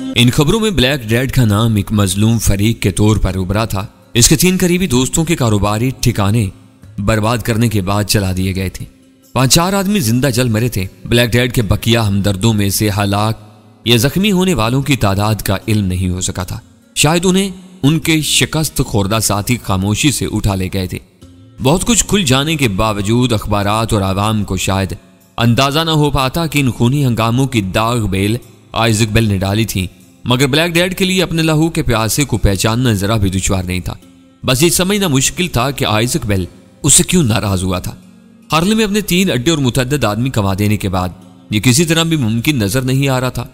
इन खबरों में black dad का नाम एक मजलूम फरीक के तौर पर उभरा था। इसके 3 करीबी दोस्तों के कारोबारी ठिकाने बर्बाद करने के बाद चला दिए गए थे। 5-4 आदमी जिंदा जल मरे थे। ब्लैक डैड के बकिया हमदर्दों में से हलाक या जख्मी होने वालों की तादाद का इल्म नहीं हो सका था। शायद उन्हें उनके शिकस्त खोरदा साथी खामोशी से उठा ले गए थे। बहुत कुछ खुल जाने के बावजूद अखबारात और आवाम को शायद अंदाजा न हो पाता कि इन खूनी हंगामों की दाग बेल आइजक बेल ने डाली थी, मगर ब्लैक डैड के लिए अपने लहू के प्यासे को पहचानना जरा भी दुश्वार नहीं था। बस ये समझना मुश्किल था कि आइजक बेल उससे क्यों नाराज हुआ था। हार्लेम में अपने 3 अड्डे और मुतअद्दिद आदमी कमा देने के बाद ये किसी तरह भी मुमकिन नजर नहीं आ रहा था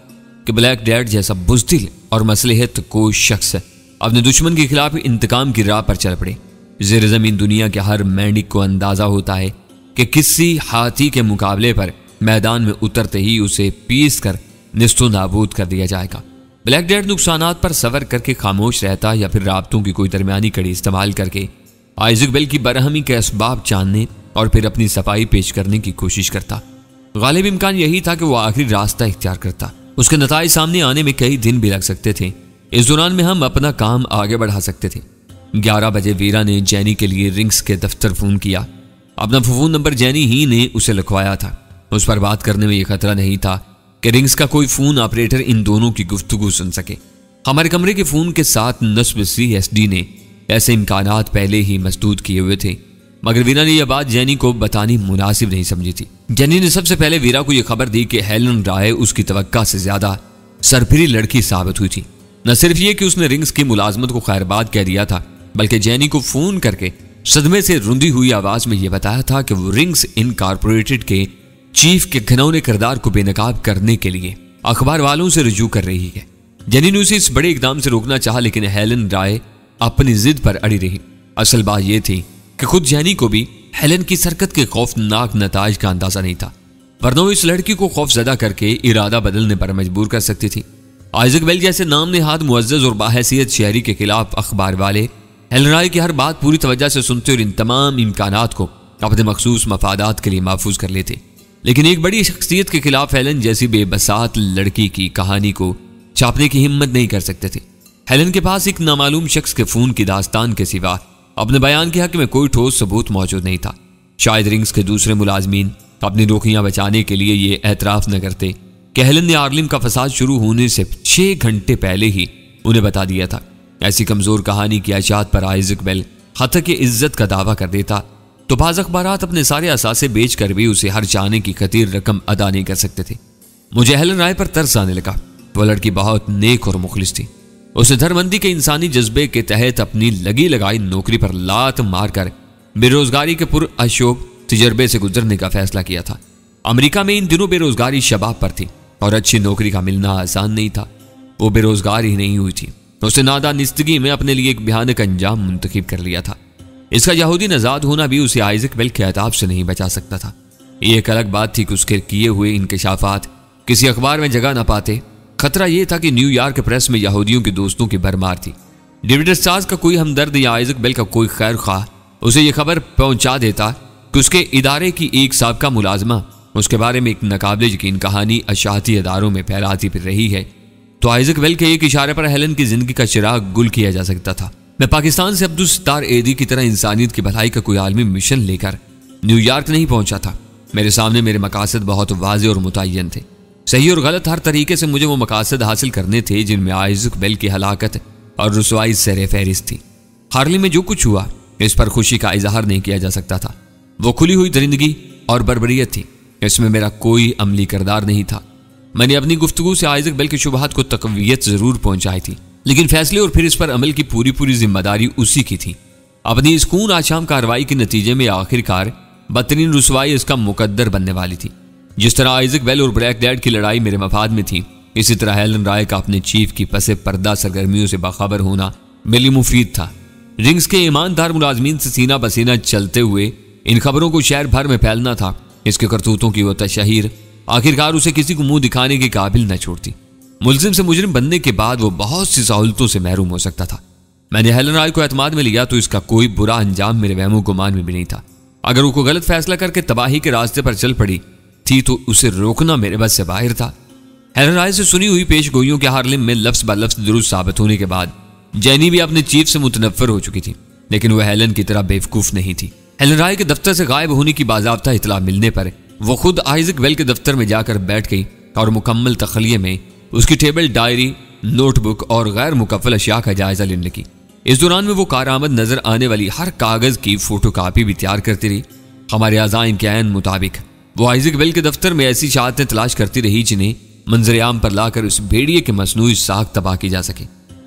कि ब्लैक डैड जैसा बुज़दिल और मसलहत को शख्स अपने दुश्मन के खिलाफ इंतकाम की राह पर चल पड़े। ज़ेर ज़मीन दुनिया के हर मेंढक को अंदाजा होता है कि किसी हाथी के मुकाबले पर मैदान में उतरते ही उसे पीस कर निस्तो नाबूद कर दिया जाएगा। ब्लैक डैड नुकसानात पर सबर करके खामोश रहता या फिर राब्तों की कोई दरमियानी कड़ी इस्तेमाल करके आइजक बेल की बरहमी के असबाब जानने और फिर अपनी सफाई पेश करने की कोशिश करता। गालिब इम्कान यही था कि वो आखिरी रास्ता इख्तियार करता। उसके नताइज सामने आने में कई दिन भी लग सकते थे। इस दौरान में हम अपना काम आगे बढ़ा सकते थे। 11 बजे वीरा ने जैनी के लिए रिंग्स के दफ्तर फोन किया। अपना फोन नंबर जैनी ही ने उसे लिखवाया था। उस पर बात करने में यह खतरा नहीं था कि रिंग्स का कोई फोन ऑपरेटर इन दोनों की गुफ्तगू सुन सके। हमारे कमरे के फोन के साथ नस्ब CSD ने ऐसे इम्कानात पहले ही मसदूद किए हुए थे, मगर वीरा ने यह बात जैनी को बतानी मुनासिब नहीं समझी थी। जैनी ने सबसे पहले वीरा को यह खबर दी कि हेलन राय उसकी तवक्का से ज्यादा सरफिरी लड़की साबित हुई थी। न सिर्फ ये कि उसने रिंग्स की मुलाजमत को खैरबाद कह दिया था, बल्कि जैनी को फोन करके सदमे से रुंधी हुई आवाज में यह बताया था कि वो रिंग्स इनकॉर्पोरेटेड के चीफ के घिनौने किरदार को बेनकाब करने के लिए अखबार वालों से रुजू कर रही है। जैनी ने उसे इस बड़े इकदाम से रोकना चाहा, लेकिन हेलन राय अपनी जिद पर अड़ी रही। असल बात यह थी कि खुद जैनी को भी हेलन की सरकत के खौफनाक नताज का अंदाजा नहीं था, वरना वो इस लड़की को खौफजदा करके इरादा बदलने पर मजबूर कर सकती थी। आइजक बेल जैसे नाम नेहाद मुअज्जज और बाहैसियत शहरी के खिलाफ अखबार वाले हेलन राय की हर बात पूरी तवज्जो से सुनते और इन तमाम इम्कानात को अपने मखसूस मफादात के लिए महफूज कर लेते। लेकिन एक बड़ी शख्सियत के खिलाफ हेलन जैसी बेबसात लड़की की कहानी को छापने की हिम्मत नहीं कर सकते थे। हेलन के पास एक नामालूम शख्स के फोन की दास्तान के सिवा अपने बयान के हक में कोई ठोस सबूत मौजूद नहीं था। शायद रिंग्स के दूसरे मुलाजमीन अपनी रोकियां बचाने के लिए ये एतराफ न करते कि हेलन ने हार्लेम का फसाद शुरू होने से 6 घंटे पहले ही उन्हें बता दिया था। ऐसी कमजोर कहानी की अशात पर आइजक बेल हतक इज्जत का दावा कर देता तो बाज़ अखबारात अपने सारे असासे बेच कर भी उसे हर चाहने की खतीर रकम अदा नहीं कर सकते थे। मुझे हेलन राय पर तरस आने लगा। वह लड़की बहुत नेक और मुखलिस थी। उसे धर्मंदी के इंसानी जज्बे के तहत अपनी लगी लगाई नौकरी पर लात मारकर बेरोजगारी के पुरअशोभ तजर्बे से गुजरने का फैसला किया था। अमेरिका में इन दिनों बेरोजगारी शबाब पर थी और अच्छी नौकरी का मिलना आसान नहीं था। वो बेरोजगार ही नहीं हुई थी, उसने नादानिस्तगी में अपने लिए एक भयानक अंजाम मुंतखब कर लिया था। इसका यहूदी नजाद होना भी उसे आइजक बेल के अताब से नहीं बचा सकता था। ये एक अलग बात थी कि उसके किए हुए इंकशाफात किसी अखबार में जगह ना पाते। खतरा यह था कि न्यूयॉर्क प्रेस में यहूदियों के दोस्तों की भरमार थी। डेविड स्टार्स का कोई हमदर्द या आइजक बेल का कोई खैर खा उसे यह खबर पहुंचा देता कि उसके इदारे की एक साबका मुलाजमा उसके बारे में एक नाकाबिल यकीन कहानी अशाती अदारों में फैलाती फिर रही है, तो आइजक बेल के एक इशारे पर हेलन की जिंदगी का चिराग गुल किया जा सकता था। मैं पाकिस्तान से अब्दुल सत्तार एदी की तरह इंसानियत की भलाई का कोई आलमी मिशन लेकर न्यूयॉर्क नहीं पहुंचा था। मेरे सामने मेरे मकासद बहुत वाज़ेह और मुतय्यन थे। सही और गलत हर तरीके से मुझे वो मकासद हासिल करने थे जिनमें आइजक बेल की हलाकत और रुसवाई सर फहरिस्त थी। हार्लेम में जो कुछ हुआ इस पर खुशी का इजहार नहीं किया जा सकता था। वो खुली हुई दरिंदगी और बर्बरियत थी, इसमें मेरा कोई अमली किरदार नहीं था। मैंने अपनी गुफ्तगू से आइजक बेल की शुबहात को तकवीयत जरूर पहुंचाई थी, लेकिन फैसले और फिर इस पर अमल की पूरी जिम्मेदारी उसी की थी। अपनी इस खून आशाम कार्रवाई के नतीजे में आखिरकार बदतरीन रुसवाई इसका मुकद्दर बनने वाली थी। जिस तरह आइजक बेल और ब्लैक डैड की लड़ाई मेरे मफाद में थी, इसी तरह हेलन राय का अपने चीफ की पसे पर्दा सरगर्मियों से बाखबर होना मेरे लिए मुफीद था। रिंग्स के ईमानदार मुलाजमीन से सीना बसीना चलते हुए इन खबरों को शहर भर में फैलना था। इसके करतूतों की वो तशहीर आखिरकार उसे किसी को मुंह दिखाने के काबिल न छोड़ती। मुलजिम से मुजरिम बनने के बाद वो बहुत सी सहूलतों से महरूम हो सकता था। मैंने हेलन राय को एतमाद में लिया तो इसका कोई बुरा अंजाम मेरे वहमो गुमान में भी नहीं था। अगर वो कोई गलत फैसला करके तबाही के रास्ते पर चल पड़ी थी तो उसे रोकना मेरे बस से बाहर था। हेलन राय से सुनी हुई पेशगोइयों के हार्लेम में लफ्ज ब लफ्ज दुरुस्त साबित होने के बाद जैनी भी अपने चीफ से मुतनफ्फर हो चुकी थी, लेकिन वह हेलन की तरह बेवकूफ नहीं थी। हेलन राय के दफ्तर से गायब होने की बाज़ाब्ता इतला मिलने पर वो खुद आइजक बेल के दफ्तर में जाकर बैठ गई और मुकम्मल तखलिये में उसकी टेबल, डायरी, नोटबुक और गैर मुकफ़ल अशिया का जायजा लेने लगी। इस दौरान में वो कारआमद नजर आने वाली हर कागज की फोटोकॉपी भी तैयार करती रही। हमारे आज़ाइन के ऐन मुताबिक वो आइजक बेल के दफ्तर में ऐसी शहादतें तलाश करती रही जिन्हें मंजर-ए-आम पर लाकर उस भेड़िए के मसनूई साख तबाह की जा सके।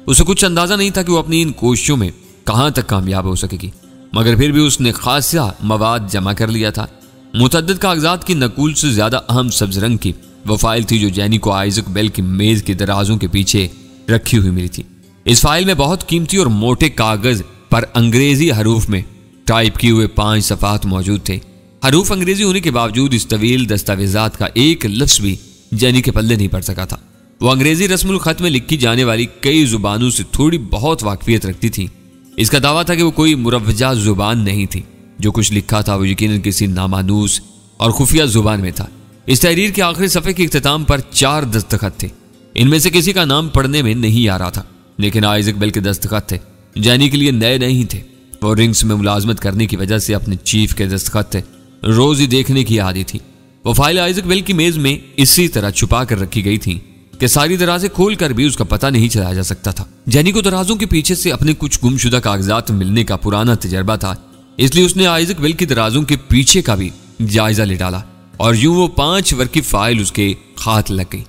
उसे कुछ अंदाजा नहीं था कि वो अपनी इन कोशिशों में कहां तक कामयाब हो सकेगी, मगर फिर भी उसने खासा मवाद जमा कर लिया था। मुतअद्दिद कागजात की नकूल से ज्यादा अहम सब्ज रंग की वो फाइल थी जो जैनी को आइजक बेल की मेज के दराजों के पीछे रखी हुई मिली थी। इस फाइल में बहुत कीमती और मोटे कागज पर अंग्रेजी हरूफ में टाइप किए हुए 5 सफ़ात मौजूद थे। हरूफ अंग्रेजी होने के बावजूद इस तवील दस्तावेजात का एक लफ्ज भी जैनी के पल्ले नहीं पड़ सका था। वो अंग्रेजी रस्मुल खत में लिखी जाने वाली कई जुबानों से थोड़ी बहुत वाकफियत रखती थी। इसका दावा था कि वो कोई मुरव्वजा जुबान नहीं थी। जो कुछ लिखा था वो यकीनन किसी नामानूस और खुफिया जुबान में था। इस तहरीर के आखिरी सफ़े के इख्तिताम पर 4 दस्तखत थे। इनमें से किसी का नाम पढ़ने में नहीं आ रहा था, लेकिन आइजक बेल के दस्तखत थे। जैनी के लिए नए नहीं थे। वो रिंग्स में मुलाजमत करने की वजह से अपने चीफ के दस्तखत थे रोज ही देखने की आदत थी। वो फाइल आइजक बेल की मेज में इसी तरह छुपा कर रखी गई थी कि सारी दराजें खोल कर भी उसका पता नहीं चलाया जा सकता था। जैनी को दराजों के पीछे से अपने कुछ गुमशुदा कागजात मिलने का पुराना तजर्बा था, इसलिए उसने आइजक बेल की दराजों के पीछे का भी जायजा ले डाला और यूं वो 5 वर्ग की फाइल उसके हाथ लग गई।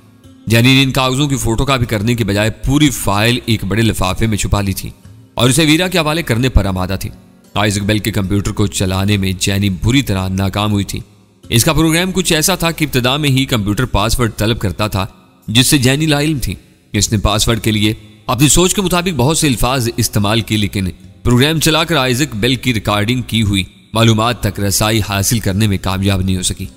जैनी ने इन कागजों की फोटोकॉपी करने के बजाय पूरी फाइल एक बड़े लिफाफे में छुपा ली थी और उसे वीरा के हवाले करने पर आमादा थी। आइजक बेल के कंप्यूटर को चलाने में जैनी बुरी तरह नाकाम हुई थी। इसका प्रोग्राम कुछ ऐसा था कि इब्तिदा में ही कंप्यूटर पासवर्ड तलब करता था जिससे जैनी लाइल्म थी। इसने पासवर्ड के लिए अपनी सोच के मुताबिक बहुत से अल्फाज इस्तेमाल किए, लेकिन प्रोग्राम चलाकर आइजक बेल की रिकॉर्डिंग की हुई मालूमात तक रसाई हासिल करने में कामयाब नहीं हो सकी।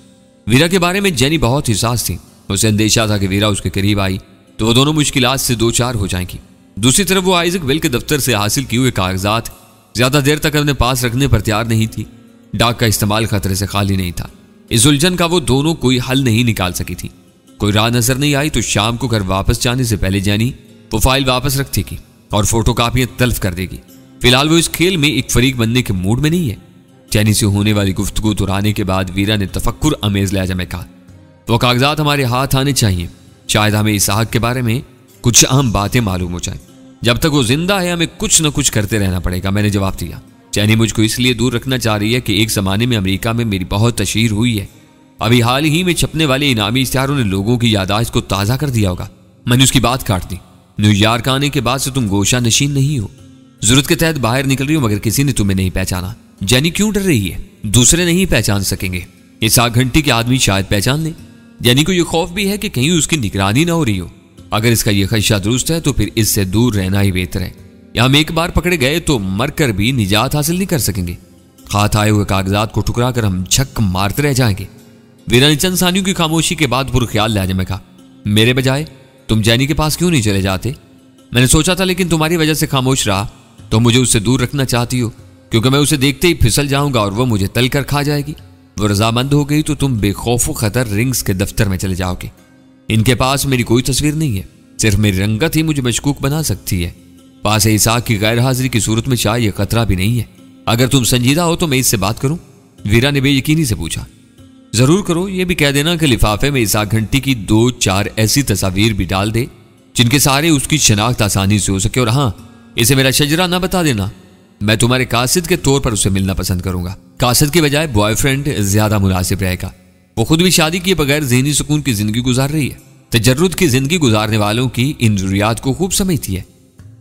वीरा के बारे में जैनी बहुत हिसास थी। उसे अंदेशा था कि वीरा उसके करीब आई तो वो दोनों मुश्किलात से 2-4 हो जाएंगी। दूसरी तरफ वो आइजक बेल के दफ्तर से हासिल किए हुए कागजात ज्यादा देर तक अपने पास रखने पर तैयार नहीं थी। डाक का इस्तेमाल खतरे से खाली नहीं था। इस उलझन का वो दोनों कोई हल नहीं निकाल सकी थी। कोई राह नजर नहीं आई तो शाम को घर वापस जाने से पहले जैनी वो फाइल वापस रख देगी और फोटोकॉपियां तल्फ कर देगी। फिलहाल वो इस खेल में एक फरीक बनने के मूड में नहीं है। जैनी से होने वाली गुफ्तगू दोहराने के बाद वीरा ने तफक्कुर अमेज लहजा में कहा, वो कागजात हमारे हाथ आने चाहिए। शायद हमें इसहाक के बारे में कुछ अहम बातें मालूम हो जाए। जब तक वो जिंदा है हमें कुछ न कुछ करते रहना पड़ेगा। मैंने जवाब दिया। जैनी मुझको इसलिए दूर रखना चाह रही है कि एक जमाने में अमेरिका में मेरी बहुत तशहीर हुई है। अभी हाल ही में छपने वाले इनामी इश्तिहारों ने लोगों की यादाश्त को ताज़ा कर दिया होगा। मैंने उसकी बात काट दी। न्यूयॉर्क आने के बाद से तुम गोशा नशीन नहीं हो। जरूरत के तहत बाहर निकल रही हो मगर किसी ने तुम्हें नहीं पहचाना। जैनी क्यों डर रही है? दूसरे नहीं पहचान सकेंगे, इस आग घंटी के आदमी शायद पहचान ले। जैनी को यह खौफ भी है कि कहीं उसकी निगरानी ना हो रही हो। अगर इसका यह खदशा दुरुस्त है तो फिर इससे दूर रहना ही बेहतर है। या हम एक बार पकड़े गए तो मरकर भी निजात हासिल नहीं कर सकेंगे। हाथ आए हुए कागजात को ठुकरा कर हम झक मारते रह जाएंगे। वीरा ने चंद सानियों की खामोशी के बाद पुरख्याल लहजे में कहा, मेरे बजाय तुम जैनी के पास क्यों नहीं चले जाते? मैंने सोचा था लेकिन तुम्हारी वजह से खामोश रहा। तो मुझे उससे दूर रखना चाहती हो क्योंकि मैं उसे देखते ही फिसल जाऊंगा और वो मुझे तल कर खा जाएगी। वो रजामंद हो गई तो तुम बेखौफ खतर रिंग्स के दफ्तर में चले जाओगे। इनके पास मेरी कोई तस्वीर नहीं है, सिर्फ मेरी रंगत ही मुझे मशकूक बना सकती है। पास इसाक की गैर हाजिरी की सूरत में चाहे यह खतरा भी नहीं है। अगर तुम संजीदा हो तो मैं इससे बात करूं? वीरा ने बेयकीनी से पूछा। जरूर करो। यह भी कह देना कि लिफाफे में इसाक घंटी की 2-4 ऐसी तस्वीर भी डाल दे जिनके सहारे उसकी शनाख्त आसानी से हो सके। और हाँ, इसे मेरा शजरा ना बता देना। मैं तुम्हारे कासिद के तौर पर उससे मिलना पसंद करूंगा। कासिद के बजाय बॉयफ्रेंड ज्यादा मुनासिब रहेगा। वो खुद भी शादी किए बगैर ज़हनी सुकून की जिंदगी गुजार रही है। तजर्रुद की जिंदगी गुजारने वालों की इन जरूरियात को खूब समझती है।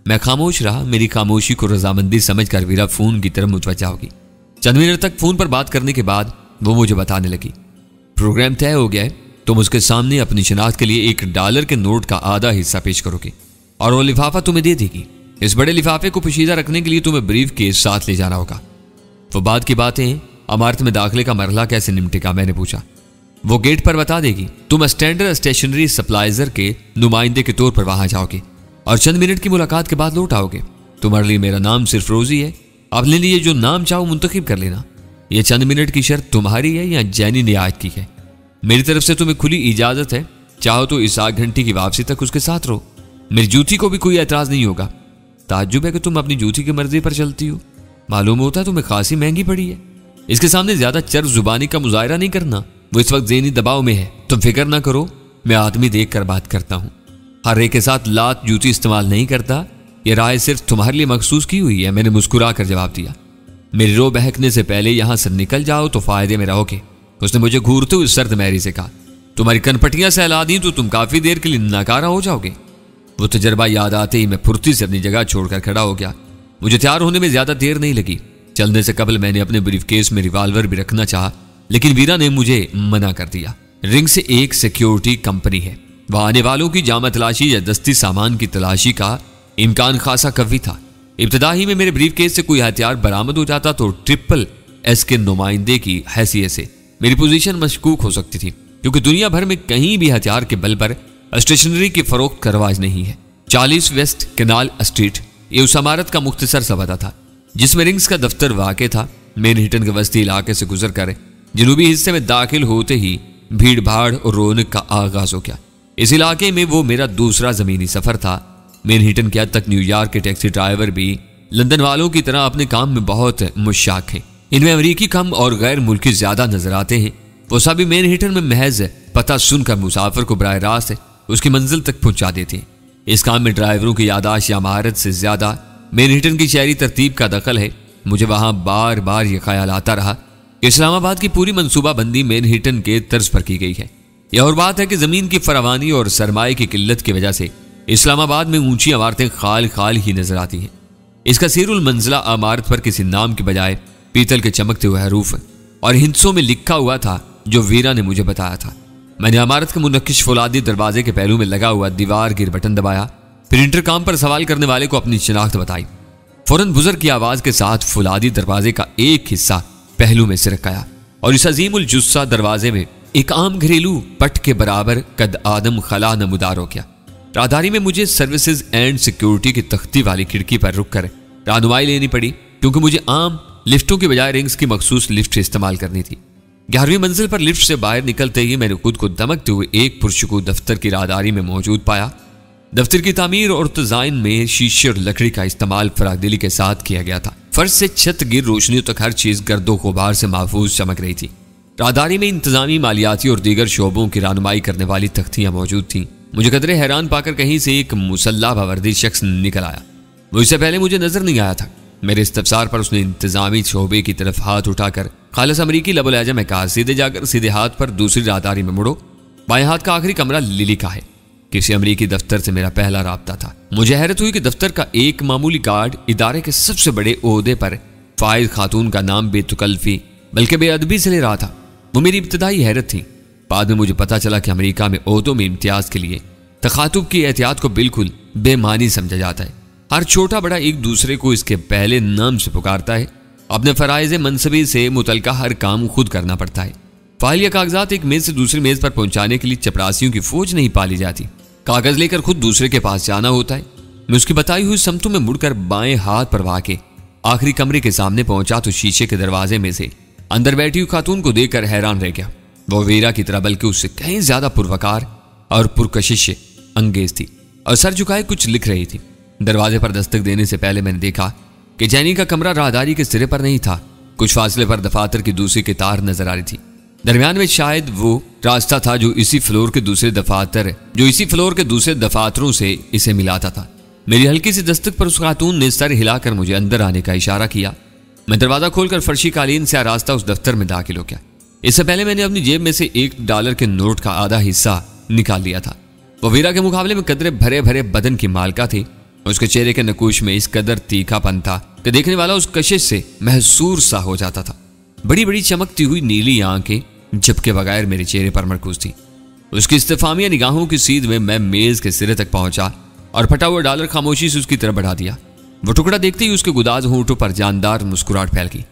मैं खामोश रहा। मेरी खामोशी को रजामंदी समझकर वीरा फोन की तरफ मुतवज्जा होगी। चंद मिनट तक फोन पर बात करने के बाद वो मुझे बताने लगी, प्रोग्राम तय हो गया है। तुम उसके सामने अपनी शनाख्त के लिए $1 के नोट का आधा हिस्सा पेश करोगे और वो लिफाफा तुम्हें दे देगी। इस बड़े लिफाफे को पोशीदा रखने के लिए तुम्हें ब्रीफ केस साथ ले जाना होगा। वो बाद की बातें इमारत में दाखिले का मरहला कैसे निपटेगा मैंने पूछा। वो गेट पर बता देगी। तुम स्टैंडर्ड स्टेशनरी सप्लाइजर के नुमाइंदे के तौर पर वहां जाओगे और चंद मिनट की मुलाकात के बाद लौट आओगे। तुम्हारे लिए मेरा नाम सिर्फ रोजी है। अपने लिए जो नाम चाहो मुंतखब कर लेना। यह चंद मिनट की शर्त तुम्हारी है या जैनी ने आज की है? मेरी तरफ से तुम्हें खुली इजाजत है चाहो तो इस आग घंटी की वापसी तक उसके साथ रहो, मेरी जूती को भी कोई ऐतराज नहीं होगा। ताज्जुब है कि तुम अपनी जूती की मर्जी पर चलती हो, मालूम होता है तुम्हें खासी महंगी पड़ी है। इसके सामने ज्यादा चर्ब जुबानी का मुजाहरा नहीं करना, वो इस वक्त ज़हनी दबाव में है। तुम फिक्र ना करो, मैं आदमी देख कर बात करता हूँ, हर एक के साथ लात जूती इस्तेमाल नहीं करता, यह राय सिर्फ तुम्हारे लिए मखसूस की हुई है। मैंने मुस्कुरा कर जवाब दिया। मेरी रो बहकने से पहले यहां से निकल जाओ तो फायदे में रहोगे। उसने मुझे घूरते हुए सर्द मैरी से कहा, तुम्हारी कनपटियां सहला दी तो तुम काफी देर के लिए नाकारा हो जाओगे। वो तजर्बा याद आते ही मैं फुर्ती से अपनी जगह छोड़कर खड़ा हो गया। मुझे तैयार होने में ज्यादा देर नहीं लगी। चलने से कबल मैंने अपने ब्रीफकेस में रिवॉल्वर भी रखना चाहा, लेकिन वीरा ने मुझे मना कर दिया। रिंग से एक सिक्योरिटी कंपनी है, वहां आने वालों की जामा तलाशी या दस्ती सामान की तलाशी का इम्कान खासा कवी था। इब्तदा ही में मेरे ब्रीफकेस से कोई हथियार बरामद हो जाता तो ट्रिपल एस के नुमाइंदे की हैसियत से मेरी पोजीशन मशकूक हो सकती थी, क्योंकि दुनिया भर में कहीं भी हथियार के बल पर स्टेशनरी की फरोख्त का रवाज नहीं है। 40 वेस्ट कैनाल स्ट्रीट ये उस इमारत का मुख्तसर सा पता था जिसमें रिंग्स का दफ्तर वाक़ था। मैनहट्टन के वस्ती इलाके से गुजर कर जनूबी हिस्से में दाखिल होते ही भीड़ भाड़ और रौनक का आगाज हो गया। इस इलाके में वो मेरा दूसरा जमीनी सफर था। मैनहट्टन के हद तक न्यूयॉर्क के टैक्सी ड्राइवर भी लंदन वालों की तरह अपने काम में बहुत मुशाक हैं। इनमें अमरीकी कम और गैर मुल्की ज्यादा नजर आते हैं। वो सभी मैनहट्टन में महज पता सुनकर मुसाफिर को बराह रास्त उसकी मंजिल तक पहुंचा देते हैं। इस काम में ड्राइवरों की यादाश्त या महारत से ज्यादा मैनहट्टन की शहरी तरतीब का दखल है। मुझे वहां बार बार यह ख्याल आता रहा कि इस्लामाबाद की पूरी मनसूबाबंदी मैनहट्टन के तर्ज पर की गई है। यह और बात है कि जमीन की फरावानी और सरमाए की किल्लत की वजह से इस्लामाबाद में ऊंची इमारतें खाल खाल ही नजर आती हैं। इसका सीरुल मंजिला इमारत पर किसी नाम के बजाय पीतल के चमकते हुए हरूफ और हिंसों में लिखा हुआ था जो वीरा ने मुझे बताया था। मैंने इमारत के मुनक्किश फौलादी दरवाजे के पहलू में लगा हुआ दीवार गिर बटन दबाया, फिर इंटरकॉम पर सवाल करने वाले को अपनी शिनाख्त बताई। फौरन बुजुर्ग की आवाज के साथ फौलादी दरवाजे का एक हिस्सा पहलू में सिरक आया और इस अजीमुल जुस्सा दरवाजे में एक आम घरेलू पट के बराबर कद आदम खला नमूदार हो गया। राहदारी में मुझे सर्विसेज एंड सिक्योरिटी की तख्ती वाली खिड़की पर रुक कर रहनुमाई लेनी पड़ी, क्योंकि मुझे आम लिफ्टों की बजाय रिंग्स की मखसूस लिफ्ट इस्तेमाल करनी थी। 11वीं मंजिल पर लिफ्ट से बाहर निकलते ही मैंने खुद को दमकते हुए एक पुरशकू दफ्तर की राहदारी में मौजूद पाया। दफ्तर की तामीर और डिजाइन में शीशे और लकड़ी का इस्तेमाल फरागदिली के साथ किया गया था। फर्श से छत गिर रोशनियों तक हर चीज गर्दो गुबार से महफूज चमक रही थी। राहदारी में इंतजामी, मालियाती और दीगर शोबों की रहनुमाई करने वाली तख्तियां मौजूद थीं। मुझे कदरे हैरान पाकर कहीं से एक मुसल्ला बावर्दी शख्स निकल आया। वो इससे पहले मुझे नजर नहीं आया था। मेरे इस्तफसार पर उसने इंतजामी शोबे की तरफ हाथ उठाकर खालिस अमरीकी लबुल-ए-आजम में कहा, सीधे जाकर सीधे हाथ पर दूसरी राहदारी में मुड़ो। बाएं हाथ का आखिरी कमरा लिली का है। किसी अमरीकी दफ्तर से मेरा पहला राब्ता था। मुझे हैरत हुई कि दफ्तर का एक मामूली गार्ड इदारे के सबसे बड़े ओहदे पर फाइज खातून का नाम बेतुकल्फी बल्कि बेअदबी से ले रहा था। वो मेरी इब्तदाई हैरत थी। बाद में मुझे पता चला कि अमेरिका में ओहदों में इम्तियाज के लिए तखातुब की एहतियात को बिल्कुल बेमानी समझा जाता है। हर छोटा बड़ा एक दूसरे को इसके पहले नाम से पुकारता है। अपने फराइज मनसबी से मुतलका हर काम खुद करना पड़ता है। फाइल या कागजात एक मेज से दूसरी मेज पर पहुंचाने के लिए चपरासियों की फौज नहीं पाली जाती। कागज लेकर खुद दूसरे के पास जाना होता है। मैं उसकी बताई हुई समतों में मुड़कर बाएं हाथ पर वाके आखिरी कमरे के सामने पहुंचा तो शीशे के दरवाजे में से अंदर बैठी हुई खातून को देखकर हैरान रह गया। वो वीरा की तरह बल्कि उससे कहीं ज्यादा पुरवकार और पुरकशिश अंगेज थी और सर झुकाए कुछ लिख रही थी। दरवाजे पर दस्तक देने से पहले मैंने देखा कि जैनी का कमरा राहदारी के सिरे पर नहीं था। कुछ फासले पर दफातर की दूसरी कितार नजर आ रही थी। दरमियान में शायद वो रास्ता था जो इसी फ्लोर के दूसरे दफातरों से इसे मिलाता था। मेरी हल्की सी दस्तक पर उस खातून ने सर हिलाकर मुझे अंदर आने का इशारा किया। मैं दरवाजा खोलकर फर्शी कालीन से आरास्ता उस दफ्तर में दाखिल हो गया। इससे पहले मैंने अपनी जेब में से $1 के नोट का आधा हिस्सा निकाल लिया था। वो वीरा के मुकाबले में कदरे भरे भरे बदन की मालका थी। उसके चेहरे के नकूश में इस कदर तीखापन था कि देखने वाला उस कशिश से महसूर सा हो जाता था। बड़ी बड़ी चमकती हुई नीली आंखें झपके बगैर मेरे चेहरे पर मरकूज थी। उसकी इस्तेफामिया निगाहों की सीध में मैं मेज के सिरे तक पहुंचा और फटा हुआ $1 खामोशी से उसकी तरफ बढ़ा दिया। वो टुकड़ा देखते ही उसके गुदाज होंठों पर जानदार मुस्कुराहट फैल गई।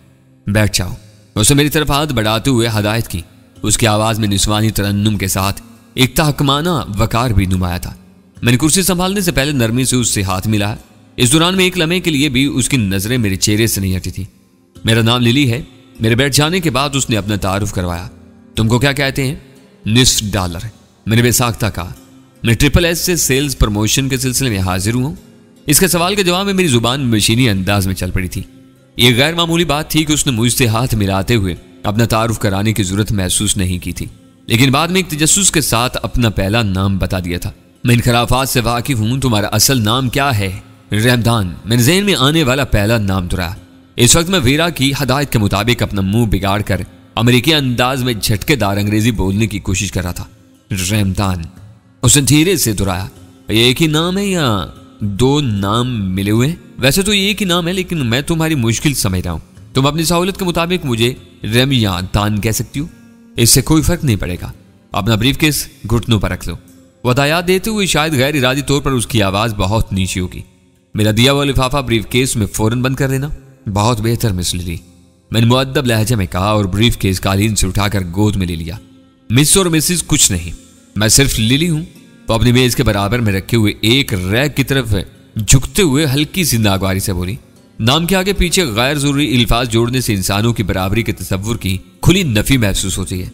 बैठ जाओ, उसे मेरी तरफ हाथ बढ़ाते हुए हदायत की। उसकी आवाज में निस्वानी तरन्नुम के साथ एक तहकमाना वकार भी नुमाया था। मैंने कुर्सी संभालने से पहले नरमी से उससे हाथ मिलाया। इस दौरान में एक लम्हे के लिए भी उसकी नजरें मेरे चेहरे से नहीं हटी थी। मेरा नाम लिली है। मेरे बैठ जाने के बाद उसने अपना तारुफ करवाया। तुमको क्या कहते हैं? $1/2। मैंने बेसाख्ता कहा। मैं ट्रिपल एस से सेल्स प्रमोशन के सिलसिले में हाजिर हुआ हूं। इसके सवाल के जवाब में मेरी जुबान मशीनी अंदाज में चल पड़ी थी। यह गैर मामूली बात थी कि उसने मुझसे हाथ मिलाते हुए अपना तारुफ कराने की जरूरत महसूस नहीं की थी, लेकिन बाद में एक तजस्सुस के साथ अपना पहला नाम बता दिया था। मैं इन खराफात से वाकिफ हूं। तुम्हारा असल नाम क्या है? रहमदान। मैंने ज़हन में आने वाला पहला नाम दोहराया। इस वक्त मैं वीरा की हदायत के मुताबिक अपना मुंह बिगाड़ कर अमेरिकी अंदाज में झटकेदार अंग्रेजी बोलने की कोशिश कर रहा था। रहमदान। उसने धीरे से दोहराया। ये एक ही नाम है या दो नाम मिले हुए? वैसे तो ये एक ही नाम है, लेकिन मैं तुम्हारी मुश्किल समझ रहा हूं। तुम अपनी सहूलत के मुताबिक मुझे रेम या दान कह सकती हो, इससे कोई फर्क नहीं पड़ेगा। अपना ब्रीफकेस घुटनों पर रख लो। वदायात देते हुए शायद गैर इरादी तौर पर उसकी आवाज बहुत नीची होगी। मेरा दिया हुआ लिफाफा ब्रीफकेस में फौरन बंद कर देना। बहुत बेहतर मिस लिली, मैंने मुअद्दब लहजे में कहा और ब्रीफकेस कालीन से उठाकर गोद में ले लिया। मिस और मिसिस कुछ नहीं, मैं सिर्फ लिली हूं। तो अपनी मेज के बराबर में रखे हुए एक रैक की तरफ झुकते हुए हल्की सी नागवारी से बोली। नाम के आगे पीछे गैर जरूरी अल्फाज जोड़ने से इंसानों की बराबरी के तसव्वुर की खुली नफी महसूस होती है।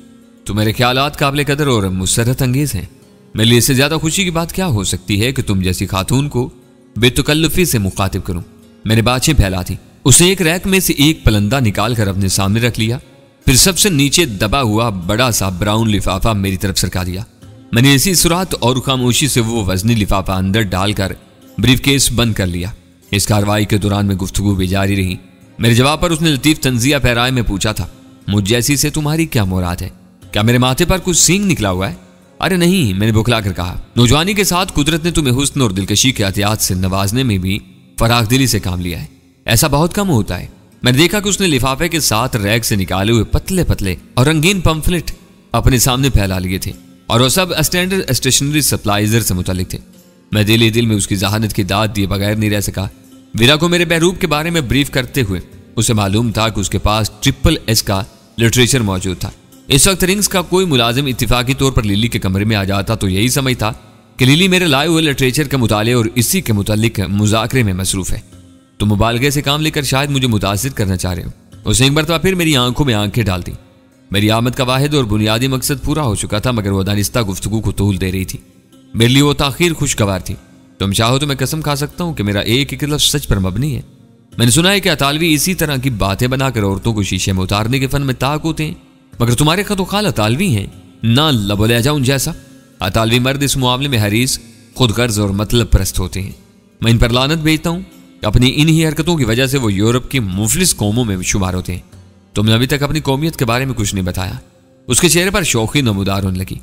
तो मेरे ख्यालात काबिल कदर और मुसर्रत अंगेज हैं। मेरे लिए इससे ज्यादा खुशी की बात क्या हो सकती है कि तुम जैसी खातून को बेतकल्लुफी से मुखातिब करूं। मैंने बातें फैला दी। उसने एक रैक में से एक पलंदा निकाल कर अपने सामने रख लिया, फिर सबसे नीचे दबा हुआ बड़ा सा ब्राउन लिफाफा मेरी तरफ सरका दिया। मैंने इसी सुरात और खामोशी से वो वजनी लिफाफा अंदर डालकर ब्रीफकेस बंद कर लिया। इस कार्रवाई के दौरान में गुफ्तगू भी जारी रही। मेरे जवाब पर उसने लतीफ तंजिया फहराए में पूछा था, मुझ जैसी से तुम्हारी क्या मुराद है? क्या मेरे माथे पर कुछ सींग निकला हुआ है? अरे नहीं, मैंने बुखला कर कहा। नौजवानी के साथ कुदरत ने तुम्हें हुस्न और दिलकशी के एहतियात से नवाजने में भी फराख दिली से काम लिया है। ऐसा बहुत कम होता है। मैंने देखा कि उसने लिफाफे के साथ रैक से निकाले हुए पतले पतले और रंगीन पंफलेट अपने सामने फैला लिए थे और वो सब स्टैंडर्ड स्टेशनरी सप्लाइजर से मुतालिक थे। मैं दिल ही दिल में उसकी जहानत की दाद दिए बगैर नहीं रह सका। वीरा को मेरे बहरूप के बारे में ब्रीफ करते हुए उसे मालूम था कि उसके पास ट्रिपल एस का लिटरेचर मौजूद था। इस वक्त रिंग्स का कोई मुलाजिम इत्तिफाकी तौर पर लिली के कमरे में आ जाता तो यही समझता कि लिली मेरे लाए हुए लिटरेचर के मुताले और इसी के मुतालिक मुजाकरे में मसरूफ है। तो मुबालगे से काम लेकर शायद मुझे मुतासिर करना चाह रहे हो। उसने एक मरतबा फिर मेरी आंखों में आंखें डाल दी। मेरी आमद का वाहिद और बुनियादी मकसद पूरा हो चुका था, मगर वो दानिस्ता गुफ्तगू को तूल दे रही थी। मेरे लिए वो ताखीर खुशगवार थी। तुम चाहो तो मैं कसम खा सकता हूं कि मेरा एक लफ्ज़ सच पर मबनी है। मैंने सुना है कि अतालवी इसी तरह की बातें बनाकर औरतों को शीशे में उतारने के फन में ताक होते हैं, मगर तुम्हारे खतो खाल अतालवी हैं, ना लबोलहजा उन जैसा। अतालवी मर्द इस मामले में हरीस, खुद गर्ज और मतलब परस्त होते हैं। मैं इन पर लानत भेजता हूँ। अपनी इन्हीं हरकतों की वजह से वो यूरोप की मुफलिस कौमों में शुमार होते हैं। तुमने अभी तक अपनी कौमियत के बारे में कुछ नहीं बताया। उसके चेहरे पर शौकी नमूदार होने लगी।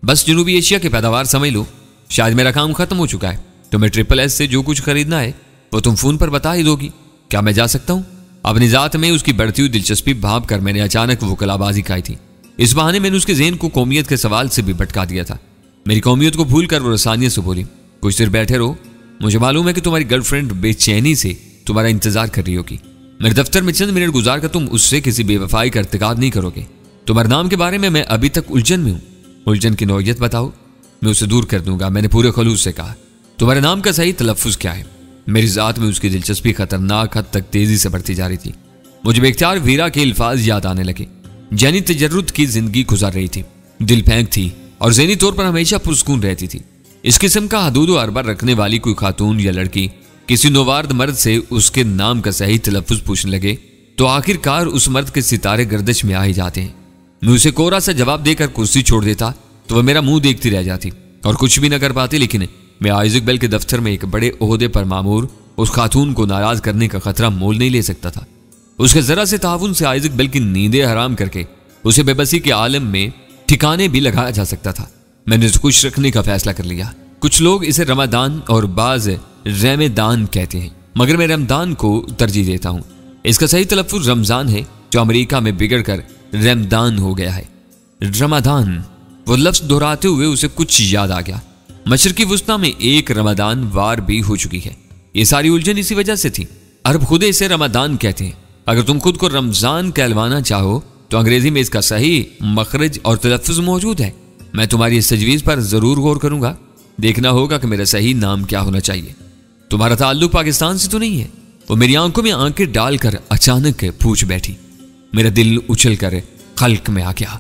बस जनूबी एशिया की पैदावार समझ लो। शायद मेरा काम खत्म हो चुका है। तुम्हें ट्रिपल एस से जो कुछ खरीदना है वो तुम फोन पर बता ही दोगी। क्या मैं जा सकता हूँ? अपनी जात में उसकी बढ़ती हुई दिलचस्पी भाप कर मैंने अचानक वो कलाबाजी खाई थी। इस बहाने मैंने उसके ज़हन को कौमियत के सवाल से भी भटका दिया था। मेरी कौमियत को भूल कर वो रसानियत से बोली, कुछ देर बैठे रहो। मुझे मालूम है कि तुम्हारी गर्लफ्रेंड बेचैनी से तुम्हारा इंतजार कर रही होगी। मेरे दफ्तर में चंद मिनट गुजार कर तुम उससे किसी बेवफाई का इर्तिकाब नहीं करोगे। तुम्हारे नाम के बारे में मैं अभी तक उलझन में हूँ। उलझन की नौयत बताओ, मैं उसे दूर कर दूंगा। मैंने पूरे खलूस से कहा, तुम्हारे नाम का सही तलफ़ुज़ क्या है? मेरी ज़ात में उसकी दिलचस्पी खतरनाक हद तक तेजी से बढ़ती जा रही थी। मुझे बेख्तियार वीरा के अल्फाज याद आने लगे। जैनी तजर्रुद की जिंदगी गुजार रही थी, दिल फेंक थी और ज़हनी तौर पर हमेशा पुरस्कून रहती थी। इस किस्म का हदूद अरबा रखने वाली कोई खातून या लड़की किसी नौवार्द मर्द से उसके नाम का सही तलफ़ुज़ पूछने लगे तो आखिरकार उस मर्द के सितारे गर्दिश में आ ही जाते हैं। मैं उसे कोरा सा जवाब देकर कुर्सी छोड़ देता तो वह मेरा मुंह देखती रह जाती और कुछ भी न कर पाती। लेकिन मैं आइजक बेल के दफ्तर में एक बड़े ओहदे पर मामूर उस खातून को नाराज करने का खतरा मोल नहीं ले सकता था। उसके जरा से ताउन से आइजक बेल की नींदें हराम करके उसे बेबसी के आलम में ठिकाने भी लगाया जा सकता था। मैंने उसे खुश रखने का फैसला कर लिया। कुछ लोग इसे रमादान और बाज रमदान कहते हैं, मगर मैं रमदान को तरजीह देता हूँ। इसका सही तलफ़ुज़ रमजान है, जो अमेरिका में बिगड़ कर रमदान हो गया है। रमादान, वो लफ्ज़ दोहराते हुए उसे कुछ याद आ गया। मशरकी वुस्ता में एक रमादान वार भी हो चुकी है। ये सारी उलझन इसी वजह से थी। अरब खुद इसे रमादान कहते हैं। अगर तुम खुद को रमजान कहलवाना चाहो तो अंग्रेजी में इसका सही मखरज और तलफ़ुज़ मौजूद है। मैं तुम्हारी इस तजवीज़ पर ज़रूर गौर करूंगा। देखना होगा कि मेरा सही नाम क्या होना चाहिए। तुम्हारा ताल्लुक पाकिस्तान से तो नहीं है? वो मेरी आंखों में आंखें डालकर अचानक पूछ बैठी। मेरा दिल उछल कर खल्क में आ गया।